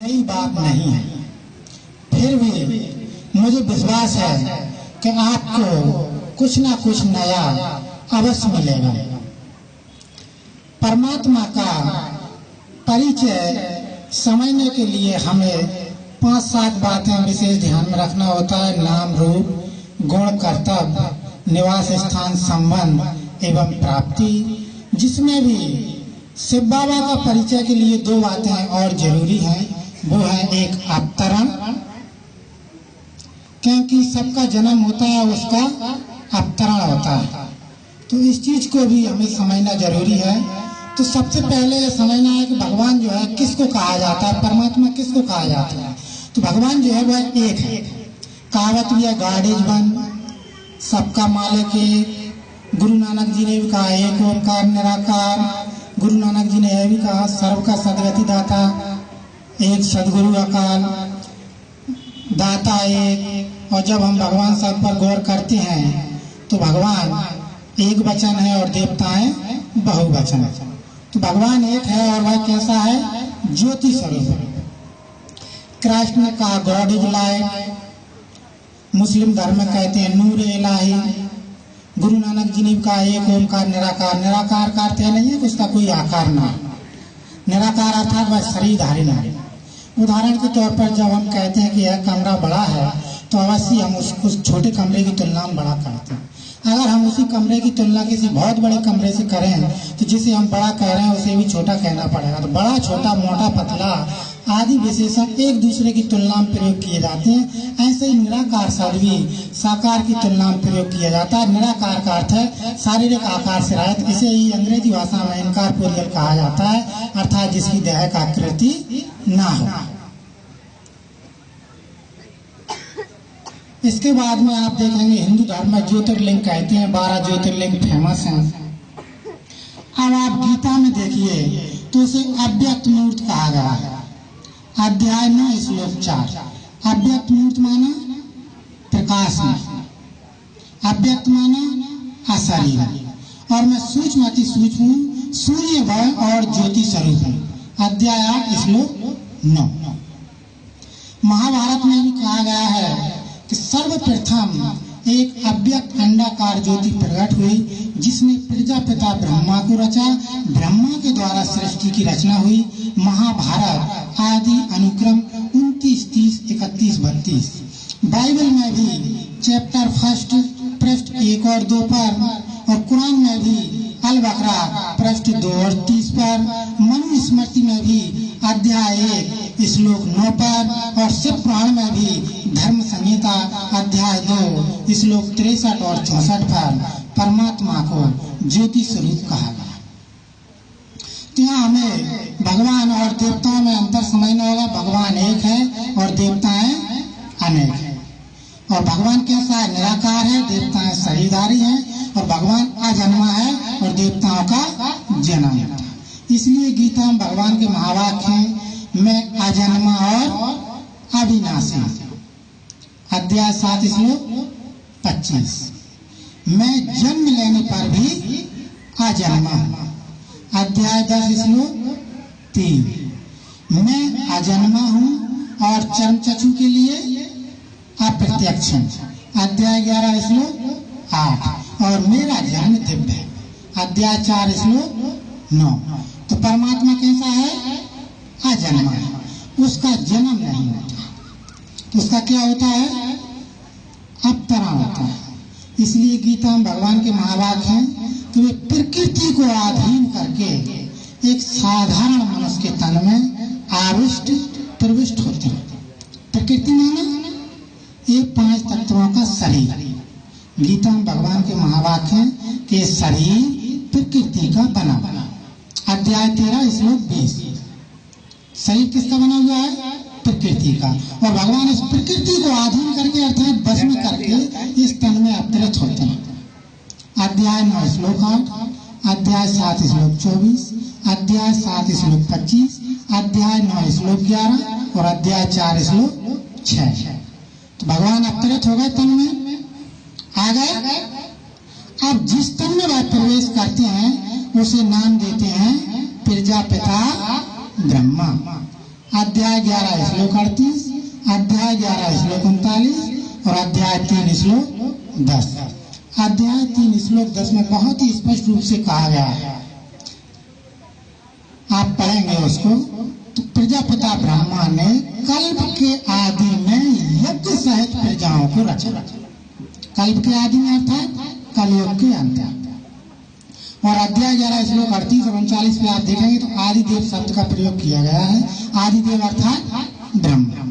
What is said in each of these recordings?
नई बात नहीं है, फिर भी मुझे विश्वास है कि आपको कुछ ना कुछ नया अवश्य मिलेगा। परमात्मा का परिचय समझने के लिए हमें 5-7 बातें विशेष ध्यान में रखना होता है। नाम, रूप, गुण, कर्तव्य, निवास स्थान, संबंध एवं प्राप्ति। जिसमें भी शिव बाबा का परिचय के लिए 2 बातें और जरूरी हैं। वो है एक अवतरण, क्योंकि सबका जन्म होता है, उसका अवतरण होता है, तो इस चीज को भी हमें समझना जरूरी है। तो सबसे पहले समझना है कि भगवान जो है किसको कहा जाता है, परमात्मा किसको कहा जाता है। तो भगवान जो है वह एक है। कहावत भी है, गॉड इज वन, सबका मालिक एक। गुरु नानक जी ने भी कहा एक ओंकार निराकार। गुरु नानक जी ने यह भी कहा सर्व का सदगति दाता एक, सदगुरु अकाल, दाता एक। और जब हम भगवान सब पर गौर करते हैं तो भगवान एक वचन है और देवताएं बहुवचन है। तो भगवान एक है और वह कैसा है? ज्योति स्वरूप। कृष्ण ने कहा गॉड इज लाइट, मुस्लिम धर्म में कहते हैं नूर इलाही। गुरु नानक जी ने भी कहा एक ओंकार निराकार। निराकार का अर्थ नहीं है कि उसका कोई आकार ना, निराकार अर्थात वह शरीरधारी नहीं। उदाहरण के तौर पर जब हम कहते हैं कि यह कमरा बड़ा है तो अवश्य हम उसको छोटे कमरे की तुलना में बड़ा करते हैं। अगर हम उसी कमरे की तुलना किसी बहुत बड़े कमरे से करें तो जिसे हम बड़ा कह रहे हैं उसे भी छोटा कहना पड़ेगा। तो बड़ा, छोटा, मोटा, पतला आदि विशेषण एक दूसरे की तुलना में प्रयोग किए जाते हैं। ऐसे ही निराकार शब्द भी साकार की तुलना में प्रयोग किया जाता है। निराकार का अर्थ है शारीरिक आकार से रहित। इसे ही अंग्रेजी भाषा में इनकॉर्पोरियल कहा जाता है, अर्थात जिसकी दैहिक आकृति ना हो। इसके बाद में आप देखेंगे हिंदू धर्म में ज्योतिर्लिंग कहते हैं, 12 ज्योतिर्लिंग फेमस हैं। अब आप गीता में देखिए तो उसे अव्यक्त मूर्त कहा गया है। अध्याय 9 श्लोक 4। अव्यक्त मूर्त माना प्रकाश में, अव्यक्त माना अशरीर, और मैं सूक्ष्म अति सूक्ष्म सूर्य भय और ज्योति स्वरूप हूँ। अध्याय 8 श्लोक 9। महाभारत में भी कहा गया है कि सर्वप्रथम एक अव्यक्त अंडाकार ज्योति प्रकट हुई जिसने प्रजापिता ब्रह्मा को रचा। ब्रह्मा के द्वारा सृष्टि की रचना हुई। महाभारत आदि अनुक्रम 29, 30, 31, 32। बाइबल में भी चैप्टर 1 पृष्ठ 1 और 2 पर, और कुरान में भी अल बकरा पृष्ठ 2 और 30 पर, मनुस्मृति में भी अध्याय 1 श्लोक 9 पर, और शिव पुराण में भी धर्म संहिता अध्याय 2 श्लोक 63 और 64 पर परमात्मा को ज्योति स्वरूप कहा गया। तो यहाँ हमें भगवान और देवताओं में अंतर समझना होगा। भगवान एक है और देवताएं अनेक हैं। और भगवान कैसा है? निराकार है, देवताएं शरीरधारी हैं, और भगवान अजन्मा है और देवताओं का जन्म है। इसलिए गीता में भगवान के महावाक्य हैं, मैं अजन्मा और अविनाशी। अध्याय 7 श्लोक 25। मैं जन्म लेने पर भी अजन्मा हूँ। अध्याय 10 श्लोक 3। मैं अजन्मा हूँ और चर्म चक्षु के लिए अप्रत्यक्ष हूँ। अध्याय 11 श्लोक 8। और मेरा जन्म दिव्य है। अध्याय 4 श्लोक 9। तो परमात्मा कैसा है? अजन्मा है, उसका जन्म नहीं होता। तो उसका क्या होता है? अवतरण होता है। इसलिए गीता में भगवान के महावाक्य हैं कि वे प्रकृति को अधीन करके एक साधारण मनुष्य के तन में आविष्ट प्रविष्ट होते हैं। प्रकृति माना ये 5 तत्वों का शरीर। गीता में भगवान के महावाक्य हैं कि शरीर प्रकृति का बना। अध्याय 13 श्लोक 20। शरीर किसका बना हुआ है? प्रकृति का। और भगवान इस प्रकृति को अधीन करके अर्थात बस में करके इस तन में अवतरित होते हैं। अध्याय 9 श्लोक 8, अध्याय 7 श्लोक 24, अध्याय 7 श्लोक 25, अध्याय 9 श्लोक 11 और अध्याय 4 श्लोक 6। तो भगवान अवतरित हो गए, तन में आ गए। अब जिस तन में वह प्रवेश करते हैं उसे नाम देते हैं प्रजापिता ब्रह्मा। अध्याय 11 श्लोक 38, अध्याय 11 श्लोक 39 और अध्याय 3 श्लोक 10। अध्याय 3 श्लोक 10 में बहुत ही स्पष्ट रूप से कहा गया है, आप पढ़ेंगे उसको। तो प्रजापिता ब्रह्मा ने कल्प के आदि में यज्ञ सहित प्रजाओं को रचा। कल्प के आदि में अर्थात कलयुग के अंत। और अध्याय 11 श्लोक 38 और 39 पे आप देखेंगे तो आदिदेव शब्द का प्रयोग किया गया है। आदिदेव अर्थात ब्रह्मा।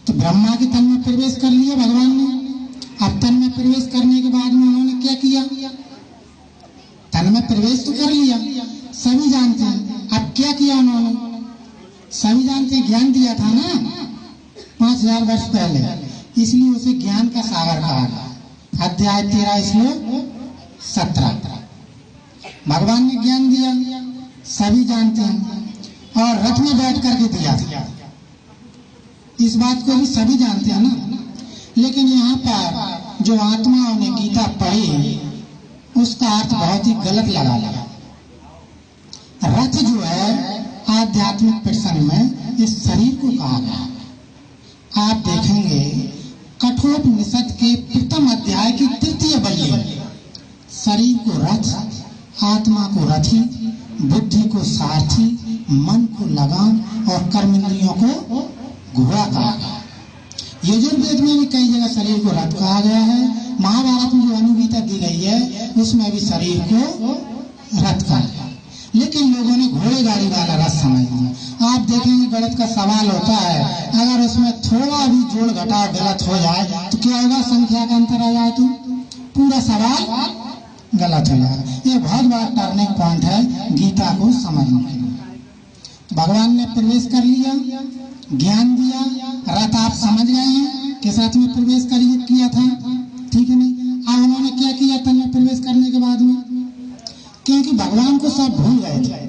तो ब्रह्मा के तन में प्रवेश कर लिया भगवान ने। अब तन में प्रवेश करने के बाद में उन्होंने क्या किया? तन में प्रवेश तो कर लिया, सभी जानते हैं। अब क्या किया उन्होंने? सभी जानते हैं, ज्ञान दिया था ना 5000 वर्ष पहले, इसलिए उसे ज्ञान का सागर कहा गया। अध्याय 13 श्लोक 17 भगवान ने ज्ञान दिया, सभी जानते हैं, और रथ में बैठ करके दिया था। इस बात को भी सभी जानते हैं ना। लेकिन यहाँ पर जो आत्माओं ने गीता पढ़ी उसका अर्थ बहुत ही गलत लगा। रथ जो है आध्यात्मिक प्रसंग में इस शरीर को कहा गया। आप देखेंगे कठोपनिषद के प्रथम अध्याय की 3य वल्ली, शरीर को रथ, आत्मा को रथी, बुद्धि को सारथी, मन को लगाम और कर्मेंद्रियों को घोड़ा कहा गया। यजुर्वेद में भी कई जगह शरीर को रथ कहा गया है। महाभारत में जो अनुगीता दी गई है उसमें भी शरीर को रथ कहा गया। लेकिन लोगों ने घोड़े गाड़ी वाला रथ समझ लिया। आप देखेंगे गणित का सवाल होता है, अगर उसमें थोड़ा भी जोड़ घटाव गलत हो जाए तो क्या होगा? संख्या का अंतर आ जाए तो पूरा सवाल गलत हो जाएगा। ये बहुत बड़ा टर्निंग पॉइंट है गीता को समझने के लिए। भगवान ने प्रवेश कर लिया, ज्ञान दिया, रथ आप समझ गए हैं किस रथ में प्रवेश किया था, ठीक है नहीं? अब उन्होंने क्या किया तन में प्रवेश करने के बाद में? क्योंकि भगवान को सब भूल गए थे।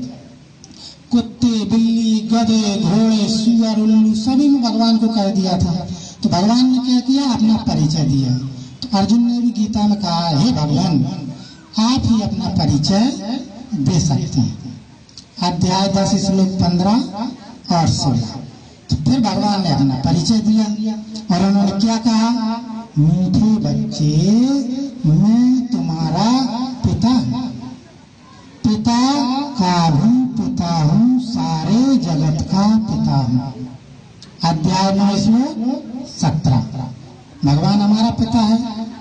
कुत्ते, बिल्ली, गधे, घोड़े, सुअर, उल्लू सभी में भगवान को कह दिया था। तो भगवान ने क्या किया? अपना परिचय दिया। तो अर्जुन ने भी गीता में कहा, हे भगवान आप ही अपना परिचय दे सकते हैं। अध्याय 10 श्लोक 15 और 16। तो फिर भगवान ने अपना परिचय दिया और उन्होंने क्या कहा? मीठे बच्चे, मैं तुम्हारा पिता हूँ, पिता का भी पिता हूँ, सारे जगत का पिता हूँ। अध्याय 9 श्लोक 17 भगवान हमारा पिता है।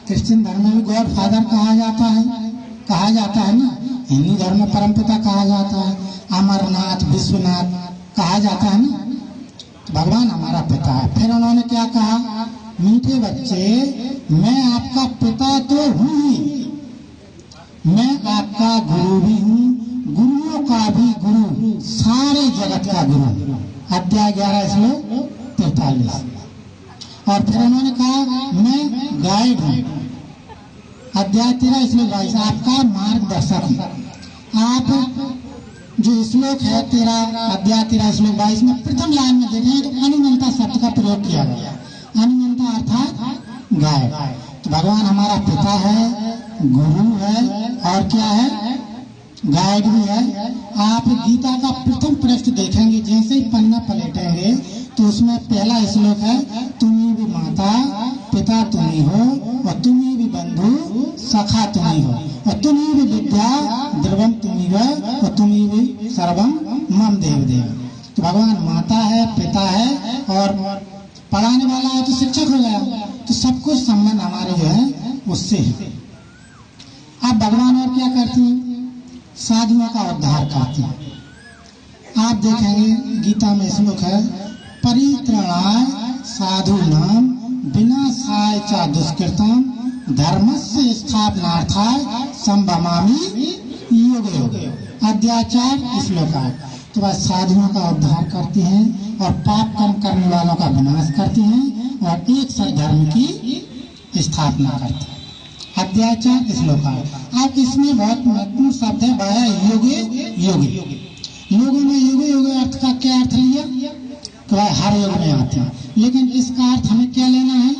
क्रिश्चियन धर्म में भी गॉड फादर कहा जाता है ना। हिंदू धर्म में परमपिता कहा जाता है, अमरनाथ, विश्वनाथ कहा जाता है ना। भगवान हमारा पिता है। फिर उन्होंने क्या कहा? मीठे बच्चे, मैं आपका पिता तो हूँ ही, मैं आपका गुरु भी हूँ, गुरुओं का भी गुरु, सारे जगत का गुरु। अध्याय 11 श्लोक 43। और फिर उन्होंने कहा मैं गाइड हूँ। अध्याय 13 श्लोक 22 आपका मार्गदर्शक हूँ। आप जो श्लोक है 13 अध्याय 13 श्लोक 22 में प्रथम लाइन में देखें तो अनुमंता शब्द का प्रयोग किया गया। अनुमंता अर्थात गाइड। तो भगवान हमारा पिता है, गुरु है और क्या है? गाइड भी है। आप गीता का प्रथम पृष्ठ देखेंगे, जैसे ही पन्ना पलटेंगे तो उसमें पहला श्लोक है, तुम्ही भी माता पिता तुम्ही हो और तुम्ही भी बंधु सखा तुम्ही हो और तुम्ही भी विद्या द्रवम तुम्ही हो और तुम्ही भी सर्वम मम देव देव। तो भगवान माता है, पिता है और पढ़ाने वाला है तो शिक्षक हो गया। तो सब कुछ संबंध हमारे जो है उससे है। अब भगवान और क्या करते हैं? साधुओं का उद्धार करते हैं। आप देखेंगे गीता में श्लोक है, परित्राणाय साधूनां विनाशाय च दुष्कृतां धर्मस्य स्थापनार्थाय संभवामि युगे युगे। अध्याय 4 श्लोक है। तो वह साधुओं का उद्धार करते हैं और पाप कर्म करने वालों का विनाश करते हैं और एक सद्धर्म की स्थापना करते हैं। अध्याय 4 श्लोक है। अब इसमें बहुत महत्वपूर्ण शब्द है, वह है योगे योगे। लोगों ने योगे योगे अर्थ का क्या अर्थ लिया? तो वह हर योग में आते हैं, लेकिन इसका अर्थ हमें क्या लेना है?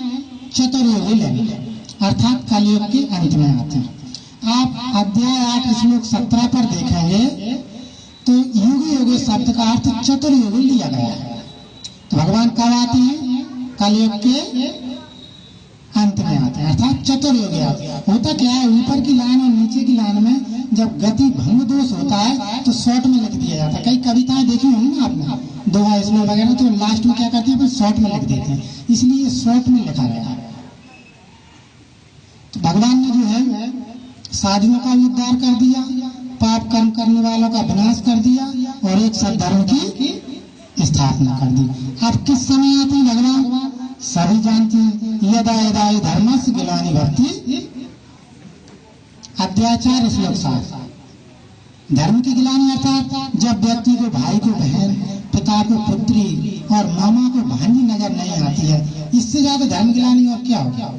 चतुर्योगी लेना है, अर्थात कलयुग के अंत में आते हैं। आप अध्याय 8 श्लोक 17 पर देखेंगे तो योगी योगी शब्द का अर्थ चतुर्योगी लिया गया है। तो भगवान कब आते हैं? कलयुग के अंत में आते हैं, अर्थात चतुर्युगी आते हैं। होता क्या है, ऊपर की लाइन और नीचे की लाइन में जब गति भंग दोष होता है तो शॉर्ट में लिख दिया जाता है। कई कविताएं देखी होंगी ना आपने, दोहा श्लोक वगैरह, तो लास्ट में क्या करते हैं, फिर शॉर्ट में लिख देते हैं, इसलिए शॉर्ट में लिखा रहेगा। तो भगवान ने जो है साधुओं का उद्धार कर दिया, पाप कर्म करने वालों का विनाश कर दिया और एक सद्धर्म की स्थापना कर दी। अब किस समय आते हैं भगवान? सभी जानते हैं, यदा यदा हि धर्मस्य ग्लानिर्भवति, अध्याय श्लोक 7। धर्म की गिलानी अर्थात जब व्यक्ति को भाई को बहन, पिता को पुत्री और मामा को भांजी नजर नहीं आती है, इससे ज्यादा धर्म गिलानी और क्या होगा।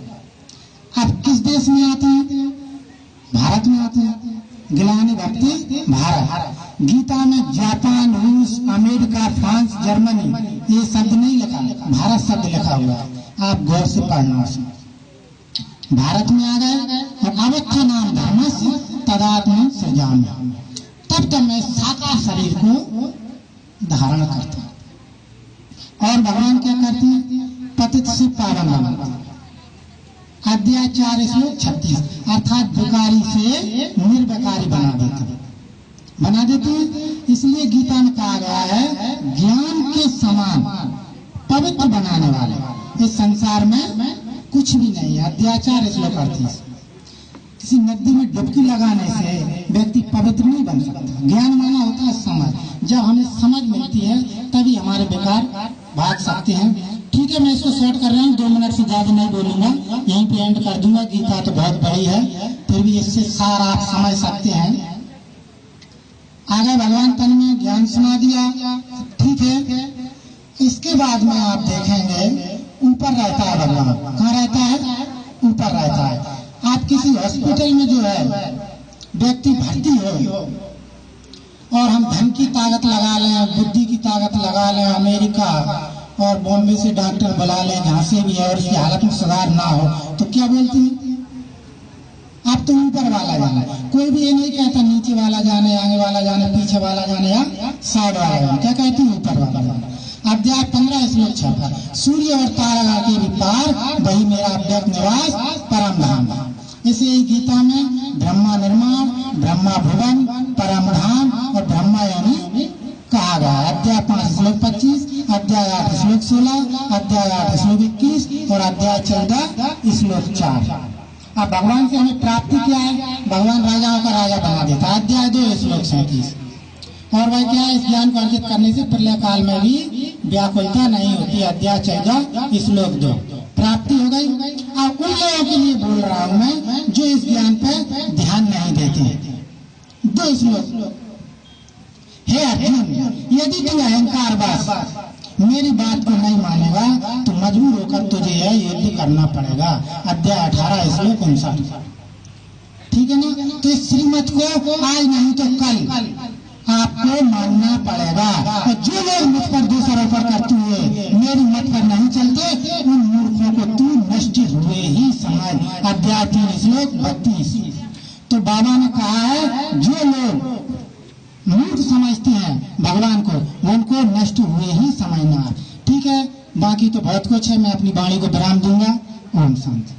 अब किस देश में आते हैं? भारत में आते हैं। ग्लानिर्भवति भारत। गीता में जापान, रूस, अमेरिका, फ्रांस, जर्मनी ये शब्द नहीं लिखा, भारत शब्द लिखा हुआ है, आप गौर से पढ़ना। भारत में आ गए और अवत्य नाम धर्मस्य तदात्म सृजामि, तब मैं साकार शरीर को धारण करता हूं। और भगवान क्या करते हैं? पतित से पावन बनाते हैं। अध्याय 4 श्लोक 36, अर्थात विकारी से निर्विकारी बना देते हैं। इसलिए गीता में कहा गया है, ज्ञान के समान पवित्र बनाने वाले इस संसार में कुछ भी नहीं है। अध्याय 4 श्लोक 38, किसी नदी में डुबकी लगाने से व्यक्ति पवित्र नहीं बन सकता। ज्ञान माना होता है समझ, जब हमें समझ मिलती है तभी हमारे विकार भाग सकते हैं। ठीक है, मैं इसको शॉर्ट कर रहा हूँ, 2 मिनट से ज्यादा नहीं बोलूंगा, यहीं पे एंड कर दूंगा। गीता तो बहुत बड़ी है, फिर भी इससे सारा आप समझ सकते हैं। आगे भगवान तन में ज्ञान सुना दिया, ठीक है। इसके बाद में आप देखेंगे ऊपर रहता है भगवान। कहाँ रहता है? ऊपर रहता है। आप किसी हॉस्पिटल में जो है व्यक्ति भर्ती हो और हम धन की ताकत लगा लें, बुद्धि की ताकत लगा लें, अमेरिका और बॉम्बे से डॉक्टर बुला लें, जहाँ से भी है, और इसकी हालत में सुधार ना हो, तो क्या बोलते हैं? आप तो ऊपर वाला जाना। कोई भी ये नहीं कहता नीचे वाला जाने, आगे वाला जाने, पीछे वाला जाने या साइड वाला जाने, क्या कहते हैं? ऊपर वाला जाना। अध्याय 15 श्लोक 6, सूर्य और तारा के भी पार वही मेरा अव्यक्त निवास परम धाम। इसे गीता में ब्रह्मा निर्माण, ब्रह्मा भुवन, परम धाम और ब्रह्मा यानी कहा गया है। अध्याय 5 श्लोक 25, अध्याय 8 श्लोक 16, अध्याय 8 श्लोक 21 और अध्याय 14 श्लोक 4। अब भगवान से हमें प्राप्ति क्या है? भगवान राजाओं का राजा बना देता है। अध्याय 2 श्लोक 37, और वह क्या है? इस ज्ञान को अर्जित करने से प्रलय काल में भी व्याकुलता नहीं होती। अध्याय 14 श्लोक 2, प्राप्ति हो गई। अब उन लोगों के लिए बोल रहा हूं मैं जो इस ज्ञान पर ध्यान नहीं देते। 2 श्लोक, हे अर्जुन, यदि तू अहंकार बस मेरी बात को नहीं मानेगा तो मजबूर होकर तुझे यह युद्ध करना पड़ेगा। अध्याय 18 श्लोक 59, ठीक है ना। तो इस श्रीमत को आज नहीं तो कल आपको मानना पड़ेगा। और जो लोग मुझ पर दोषारोपण करते हुए मेरी मत पर नहीं चलते, उन मूर्खों को तू नष्ट हुए ही समझ। अध्याय 3 श्लोक 32। तो बाबा ने कहा है, जो लोग मूर्ख समझते हैं भगवान को, उनको नष्ट हुए ही समझना। ठीक है, बाकी तो बहुत कुछ है, मैं अपनी वाणी को विराम दूंगा। ओम शांति।